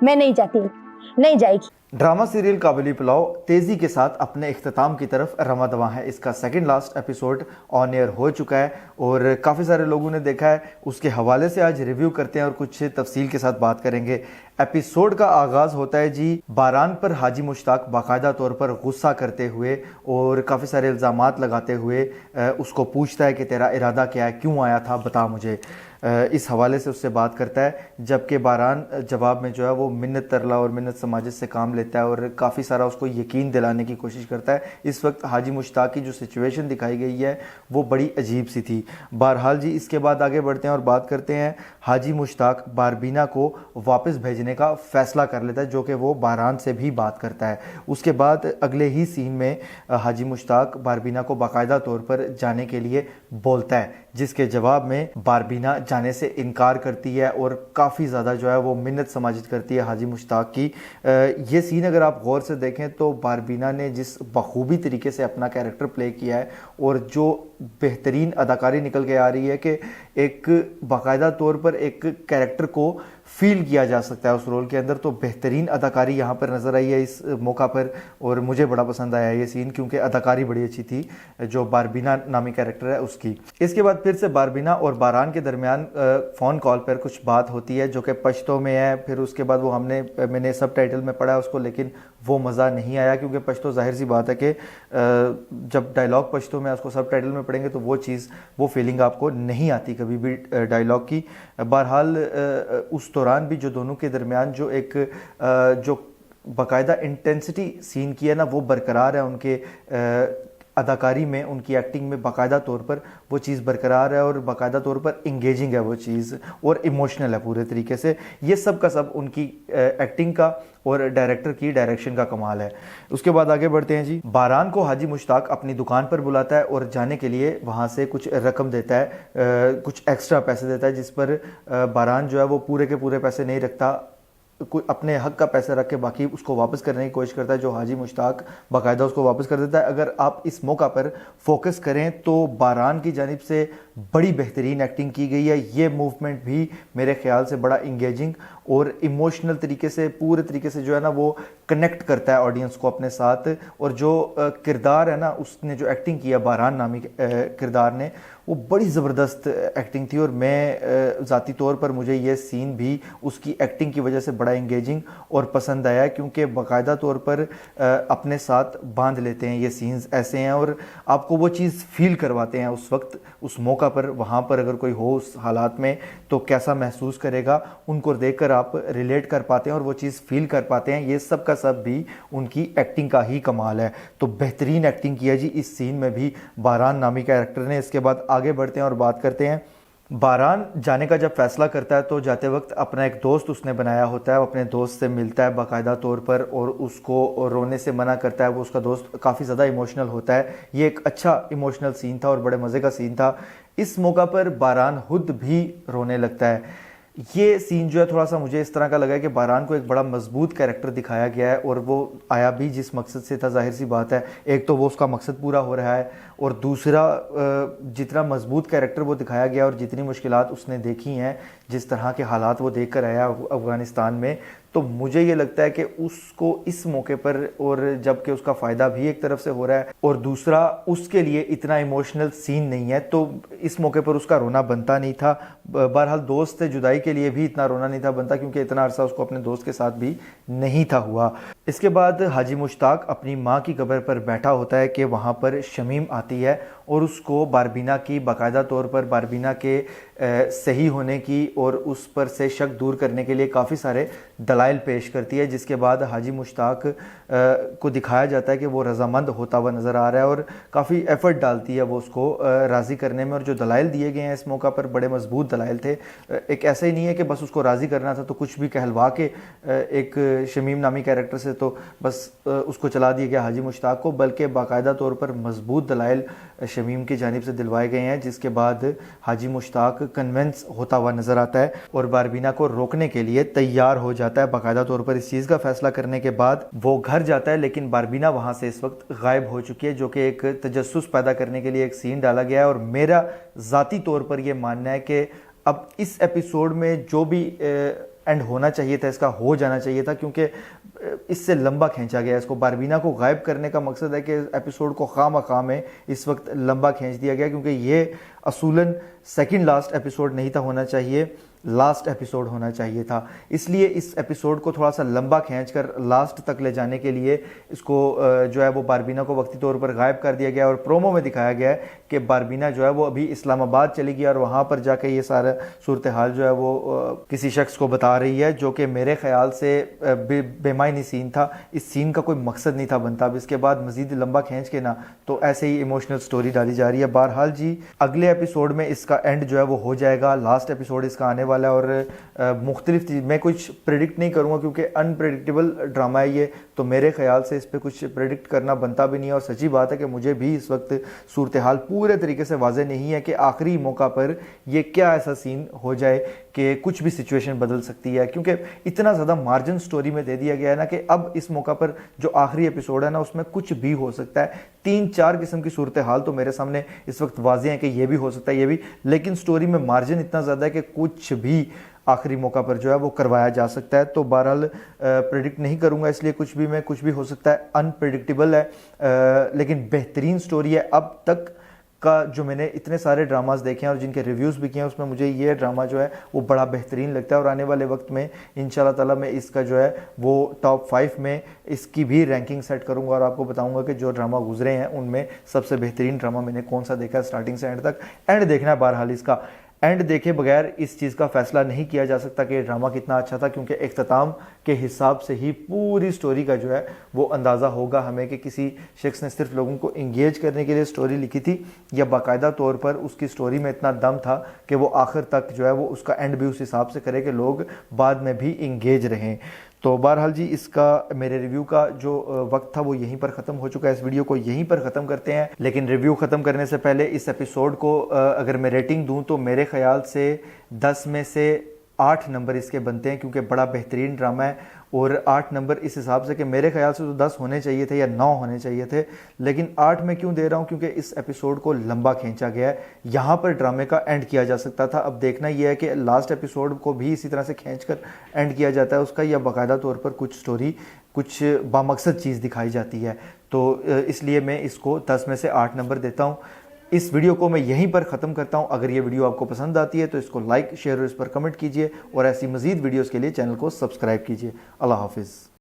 मैं नहीं चाहती, नहीं जाएगी। ड्रामा सीरियल काबुली पुलाव तेज़ी के साथ अपने इख्तिताम की तरफ रवा दवा है। इसका second last episode on air हो चुका है और काफ़ी सारे लोगों ने देखा है। उसके हवाले से आज रिव्यू करते हैं और कुछ तफसील के साथ बात करेंगे। एपिसोड का आगाज़ होता है जी बारान पर हाजी मुश्ताक बाकायदा तौर पर गुस्सा करते हुए और काफ़ी सारे इल्ज़ामात लगाते हुए उसको पूछता है कि तेरा इरादा क्या है, क्यों आया था, बता मुझे। इस हवाले से उससे बात करता है, जबकि बारान जवाब में जो है वो मिन्नत तरला और मिन्नत समाजित से काम लेता है और काफ़ी सारा उसको यकीन दिलाने की कोशिश करता है। इस वक्त हाजी मुश्ताक की जो सिचुएशन दिखाई गई है वो बड़ी अजीब सी थी। बहरहाल जी, इसके बाद आगे बढ़ते हैं और बात करते हैं। हाजी मुश्ताक बारबीना को वापस भेजने का फ़ैसला कर लेता है, जो कि वो बारान से भी बात करता है। उसके बाद अगले ही सीन में हाजी मुश्ताक बारबीना को बाकायदा तौर पर जाने के लिए बोलता है, जिसके जवाब में बारबीना जाने से इनकार करती है और काफ़ी ज़्यादा जो है वो मिन्नत समाजित करती है हाजी मुश्ताक की। ये सीन अगर आप गौर से देखें तो बारबीना ने जिस बखूबी तरीके से अपना कैरेक्टर प्ले किया है और जो बेहतरीन अदाकारी निकल के आ रही है कि एक बाकायदा तौर पर एक कैरेक्टर को फील किया जा सकता है उस रोल के अंदर, तो बेहतरीन अदाकारी यहाँ पर नज़र आई है इस मौका पर। और मुझे बड़ा पसंद आया ये सीन क्योंकि अदाकारी बड़ी अच्छी थी जो बारबीना नामी कैरेक्टर है उसकी। इसके बाद फिर से बारबीना और बारान के दरमियान फ़ोन कॉल पर कुछ बात होती है जो कि पश्तो में है। फिर उसके बाद वो मैंने सब टाइटल में पढ़ा उसको, लेकिन वो मज़ा नहीं आया क्योंकि पश्तो जाहिर सी बात है कि जब डायलॉग पश्तो में उसको सब टाइटल में पढ़ेंगे तो वो फीलिंग आपको नहीं आती कभी भी डायलॉग की। बहरहाल उस दौरान भी जो दोनों के दरमियान जो एक जो बाकायदा इंटेंसिटी सीन की है ना वो बरकरार है। उनके अदाकारी में, उनकी एक्टिंग में बाकायदा तौर पर वो चीज़ बरकरार है और बाकायदा तौर पर इंगेजिंग है वो चीज़ और इमोशनल है पूरे तरीके से। ये सब का सब उनकी एक्टिंग का और डायरेक्टर की डायरेक्शन का कमाल है। उसके बाद आगे बढ़ते हैं जी। बारान को हाजी मुश्ताक अपनी दुकान पर बुलाता है और जाने के लिए वहाँ से कुछ रकम देता है, कुछ एक्स्ट्रा पैसे देता है, जिस पर बारान जो है वो पूरे के पूरे पैसे नहीं रखता, कोई अपने हक का पैसा रख के बाकी उसको वापस करने की कोशिश करता है, जो हाजी मुश्ताक बाकायदा उसको वापस कर देता है। अगर आप इस मौका पर फोकस करें तो बारान की जानिब से बड़ी बेहतरीन एक्टिंग की गई है। ये मूवमेंट भी मेरे ख्याल से बड़ा इंगेजिंग और इमोशनल तरीके से पूरे तरीके से जो है ना वो कनेक्ट करता है ऑडियंस को अपने साथ। और जो किरदार है ना, उसने जो एक्टिंग किया बारान नामी किरदार ने, वो बड़ी ज़बरदस्त एक्टिंग थी। और मैं ज़ाती तौर पर मुझे ये सीन भी उसकी एक्टिंग की वजह से बड़ा इंगेजिंग और पसंद आया क्योंकि बाकायदा तौर पर अपने साथ बांध लेते हैं ये सीन्स ऐसे हैं और आपको वो चीज़ फील करवाते हैं उस वक्त, उस मौका पर। वहाँ पर अगर कोई हो उस हालात में तो कैसा महसूस करेगा, उनको देखकर आप रिलेट कर पाते हैं और वो चीज़ फील कर पाते हैं। ये सब का सब भी उनकी एक्टिंग का ही कमाल है। तो बेहतरीन एक्टिंग किया जी इस सीन में भी बारान नामी कैरेक्टर ने। इसके बाद आगे बढ़ते हैं और बात करते हैं। बारान जाने का जब फैसला करता है तो जाते वक्त अपना एक दोस्त उसने बनाया होता है, वो अपने दोस्त से मिलता है बाकायदा तौर पर और उसको रोने से मना करता है। वो उसका दोस्त काफ़ी ज़्यादा इमोशनल होता है। ये एक अच्छा इमोशनल सीन था और बड़े मज़े का सीन था। इस मौका पर बारान खुद भी रोने लगता है। ये सीन जो है थोड़ा सा मुझे इस तरह का लगा है कि बारान को एक बड़ा मजबूत कैरेक्टर दिखाया गया है और वो आया भी जिस मकसद से था। जाहिर सी बात है, एक तो वो उसका मकसद पूरा हो रहा है और दूसरा जितना मजबूत कैरेक्टर वो दिखाया गया और जितनी मुश्किलात उसने देखी हैं, जिस तरह के हालात वो देख कर आया अफ़गानिस्तान में, तो मुझे ये लगता है कि उसको इस मौके पर, और जबकि उसका फ़ायदा भी एक तरफ से हो रहा है और दूसरा उसके लिए इतना इमोशनल सीन नहीं है, तो इस मौके पर उसका रोना बनता नहीं था। बहरहाल दोस्त से जुदाई के लिए भी इतना रोना नहीं था बनता क्योंकि इतना अरसा उसको अपने दोस्त के साथ भी नहीं था हुआ। इसके बाद हाजी मुश्ताक अपनी माँ की कब्र पर बैठा होता है कि वहाँ पर शमीम आती है और उसको बारबीना की बाकायदा तौर पर बारबीना के सही होने की और उस पर से शक दूर करने के लिए काफ़ी सारे दलाइल पेश करती है, जिसके बाद हाजी मुश्ताक को दिखाया जाता है कि वो रजामंद होता हुआ नज़र आ रहा है और काफ़ी एफर्ट डालती है वो उसको राज़ी करने में। और जो दलाइल दिए गए हैं इस मौका पर बड़े मजबूत दलाइल थे। एक ऐसा ही नहीं है कि बस उसको राज़ी करना था तो कुछ भी कहलवा के एक शमीम नामी कैरेक्टर से तो बस उसको चला दिया गया हाजी मुश्ताक को, बल्कि बाकायदा तौर पर मजबूत दलाइल शमीम की जानिब से दिलवाए गए हैं, जिसके बाद हाजी मुश्ताक कन्विंस होता हुआ नज़र आता है और बारबीना को रोकने के लिए तैयार हो जाता है। बाकायदा तौर पर इस चीज़ का फैसला करने के बाद वो घर जाता है, लेकिन बारबीना वहाँ से इस वक्त गायब हो चुकी है, जो कि एक तजस्सुस पैदा करने के लिए एक सीन डाला गया है। और मेरा ज़ाती तौर पर यह मानना है कि अब इस एपिसोड में जो भी एंड होना चाहिए था, इसका हो जाना चाहिए था, क्योंकि इससे लंबा खींचा गया। इसको बारबीना को गायब करने का मकसद है कि एपिसोड को खामखा में इस वक्त लंबा खींच दिया गया, क्योंकि ये असूलन सेकंड लास्ट एपिसोड नहीं था होना चाहिए, लास्ट एपिसोड होना चाहिए था। इसलिए इस एपिसोड को थोड़ा सा लंबा खींचकर लास्ट तक ले जाने के लिए इसको जो है वो बारबीना को वक्ती तौर पर गायब कर दिया गया और प्रोमो में दिखाया गया है कि बारबीना जो है वो अभी इस्लामाबाद चली गई और वहाँ पर जाके ये सारा सूरत हाल जो है वो किसी शख्स को बता रही है, जो कि मेरे ख्याल से बेमायनी सीन था। इस सीन का कोई मकसद नहीं था बनता। अब इसके बाद मजीद लंबा खींच के ना तो ऐसे ही इमोशनल स्टोरी डाली जा रही है। बहरहाल जी अगले एपिसोड में इसका एंड जो है वो हो जाएगा, लास्ट एपिसोड इसका आने वाला है और मुख्तलिफ चीज़ मैं कुछ प्रेडिक्ट नहीं करूँगा क्योंकि अनप्रेडिक्टेबल ड्रामा है ये, तो मेरे ख्याल से इस पर कुछ प्रेडिक्ट करना बनता भी नहीं है। और सच्ची बात है कि मुझे भी इस वक्त सूरत हाल पूरे तरीके से वाज़ेह नहीं है कि आखिरी मौका पर ये क्या ऐसा सीन हो जाए कि कुछ भी सिचुएशन बदल सकती है, क्योंकि इतना ज़्यादा मार्जिन स्टोरी में दे दिया गया है ना कि अब इस मौका पर जो आखिरी एपिसोड है ना उसमें कुछ भी हो सकता है। 3-4 किस्म की सूरत हाल तो मेरे सामने इस वक्त वाज़ेह है कि ये भी हो सकता है, ये भी, लेकिन स्टोरी में मार्जिन इतना ज़्यादा है कि कुछ भी आखिरी मौका पर जो है वो करवाया जा सकता है। तो बहरहाल प्रेडिक्ट नहीं करूंगा, इसलिए कुछ भी हो सकता है, अनप्रेडिक्टेबल है, लेकिन बेहतरीन स्टोरी है। अब तक का जो मैंने इतने सारे ड्रामास देखे हैं और जिनके रिव्यूज़ भी किए हैं उसमें मुझे ये ड्रामा जो है वो बड़ा बेहतरीन लगता है और आने वाले वक्त में इंशाल्लाह ताला मैं इसका जो है वो टॉप 5 में इसकी भी रैंकिंग सेट करूंगा और आपको बताऊंगा कि जो ड्रामा गुजरे हैं उनमें सबसे बेहतरीन ड्रामा मैंने कौन सा देखा है स्टार्टिंग से एंड तक। एंड देखना है बहरहाल, इसका एंड देखे बगैर इस चीज़ का फैसला नहीं किया जा सकता कि ड्रामा कितना अच्छा था, क्योंकि इख्तिताम के हिसाब से ही पूरी स्टोरी का जो है वो अंदाज़ा होगा हमें कि किसी शख्स ने सिर्फ लोगों को इंगेज करने के लिए स्टोरी लिखी थी या बाकायदा तौर पर उसकी स्टोरी में इतना दम था कि वो आखिर तक जो है वो उसका एंड भी उस हिसाब से करे कि लोग बाद में भी इंगेज रहें। तो बहरहाल जी इसका मेरे रिव्यू का जो वक्त था वो यहीं पर ख़त्म हो चुका है। इस वीडियो को यहीं पर ख़त्म करते हैं, लेकिन रिव्यू ख़त्म करने से पहले इस एपिसोड को अगर मैं रेटिंग दूं तो मेरे ख्याल से 10 में से 8 नंबर इसके बनते हैं, क्योंकि बड़ा बेहतरीन ड्रामा है। और 8 नंबर इस हिसाब से कि मेरे ख्याल से तो 10 होने चाहिए थे या 9 होने चाहिए थे, लेकिन 8 में क्यों दे रहा हूँ, क्योंकि इस एपिसोड को लंबा खींचा गया है। यहाँ पर ड्रामे का एंड किया जा सकता था। अब देखना यह है कि लास्ट एपिसोड को भी इसी तरह से खींचकर एंड किया जाता है उसका, या बाकायदा तौर पर कुछ स्टोरी कुछ बामकसद चीज़ दिखाई जाती है। तो इसलिए मैं इसको 10 में से 8 नंबर देता हूँ। इस वीडियो को मैं यहीं पर ख़त्म करता हूं। अगर ये वीडियो आपको पसंद आती है तो इसको लाइक, शेयर और इस पर कमेंट कीजिए और ऐसी मज़ीद वीडियोस के लिए चैनल को सब्सक्राइब कीजिए। अल्लाह हाफिज़।